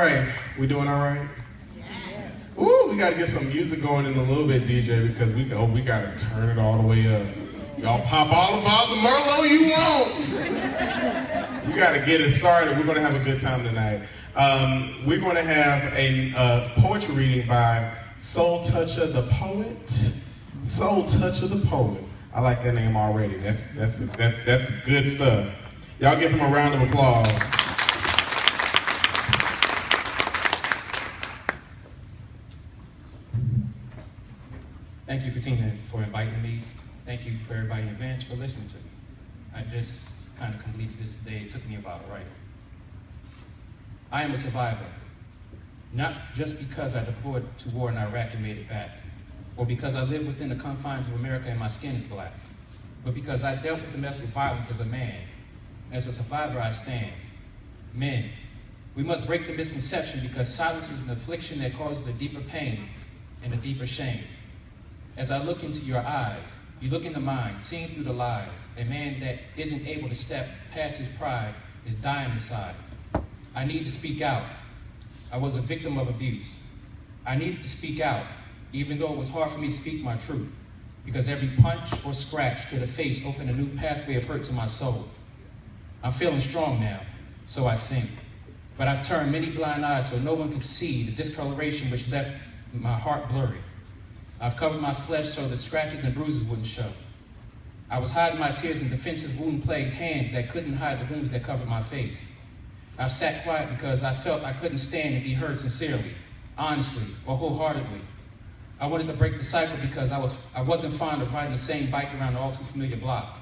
right. We doing all right? Yes. Ooh, we got to get some music going in a little bit, DJ, because we got to turn it all the way up. Y'all pop all the bottles of Merlot you want. We got to get it started. We're going to have a good time tonight. We're going to have a poetry reading by Soul Toucha the Poet. Soul Toucha the Poet. I like that name already. That's good stuff. Y'all give him a round of applause. Thank you, Katina, for inviting me. Thank you for everybody in advance for listening to me. I just kind of completed this today. It took me about a writer. I am a survivor, not just because I deployed to war in Iraq and made it back, or because I live within the confines of America and my skin is black, but because I dealt with domestic violence as a man. As a survivor, I stand. Men, we must break the misconception because silence is an affliction that causes a deeper pain and a deeper shame. As I look into your eyes, you look into mine, seeing through the lies. A man that isn't able to step past his pride is dying inside. I need to speak out. I was a victim of abuse. I needed to speak out, even though it was hard for me to speak my truth, because every punch or scratch to the face opened a new pathway of hurt to my soul. I'm feeling strong now, so I think. But I've turned many blind eyes so no one could see the discoloration which left my heart blurry. I've covered my flesh so the scratches and bruises wouldn't show. I was hiding my tears in defensive wound-plagued hands that couldn't hide the wounds that covered my face. I've sat quiet because I felt I couldn't stand to be heard sincerely, honestly, or wholeheartedly. I wanted to break the cycle because I wasn't fond of riding the same bike around the all-too-familiar block,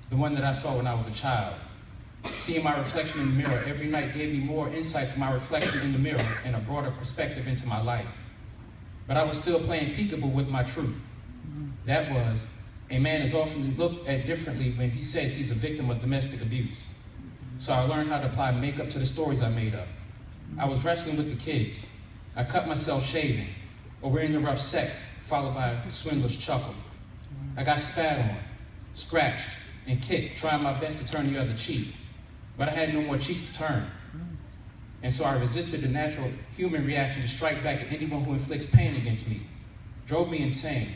the one that I saw when I was a child. Seeing my reflection in the mirror every night gave me more insight to my reflection in the mirror and a broader perspective into my life. But I was still playing peekaboo with my truth. That was, a man is often looked at differently when he says he's a victim of domestic abuse. So I learned how to apply makeup to the stories I made up. I was wrestling with the kids. I cut myself shaving, or wearing the rough sex, followed by a swindler's chuckle. I got spat on, scratched, and kicked, trying my best to turn the other cheek. But I had no more cheeks to turn. And so I resisted the natural human reaction to strike back at anyone who inflicts pain against me. Drove me insane.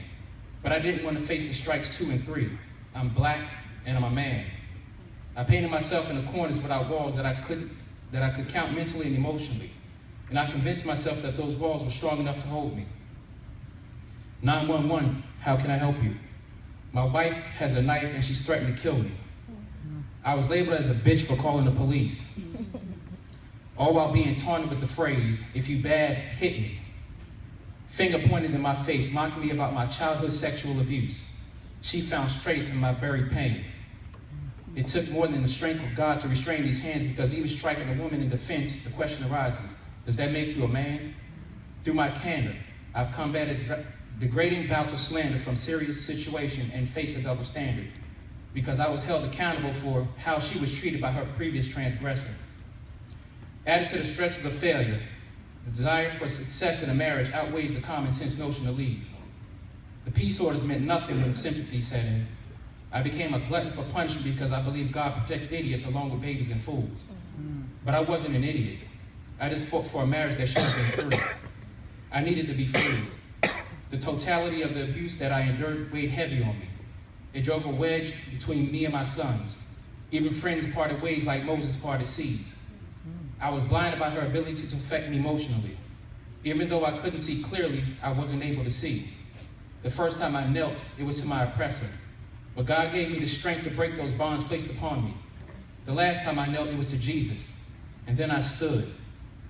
But I didn't want to face the strikes 2 and 3. I'm black and I'm a man. I painted myself in the corners without walls that I could count mentally and emotionally. And I convinced myself that those walls were strong enough to hold me. 911, how can I help you? My wife has a knife and she's threatened to kill me. I was labeled as a bitch for calling the police. All while being taunted with the phrase, if you bad, hit me. Finger pointed in my face, mocking me about my childhood sexual abuse. She found strength in my buried pain. It took more than the strength of God to restrain these hands because even striking a woman in defense, the question arises, does that make you a man? Through my candor, I've combated degrading bouts of slander from serious situation and faced a double standard because I was held accountable for how she was treated by her previous transgressor. Added to the stresses of failure, the desire for success in a marriage outweighs the common sense notion to leave. The peace orders meant nothing when sympathy set in. I became a glutton for punishment because I believe God protects idiots along with babies and fools. But I wasn't an idiot. I just fought for a marriage that should have been free. I needed to be free. The totality of the abuse that I endured weighed heavy on me. It drove a wedge between me and my sons. Even friends parted ways like Moses parted seas. I was blinded by her ability to affect me emotionally. Even though I couldn't see clearly, I wasn't able to see. The first time I knelt, it was to my oppressor. But God gave me the strength to break those bonds placed upon me. The last time I knelt, it was to Jesus. And then I stood.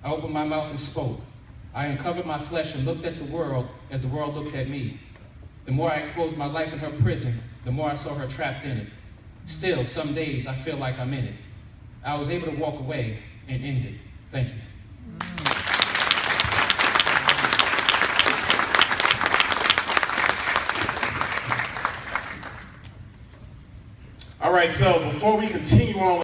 I opened my mouth and spoke. I uncovered my flesh and looked at the world as the world looked at me. The more I exposed my life in her prison, the more I saw her trapped in it. Still, some days I feel like I'm in it. I was able to walk away and end it. Thank you. All right, so before we continue on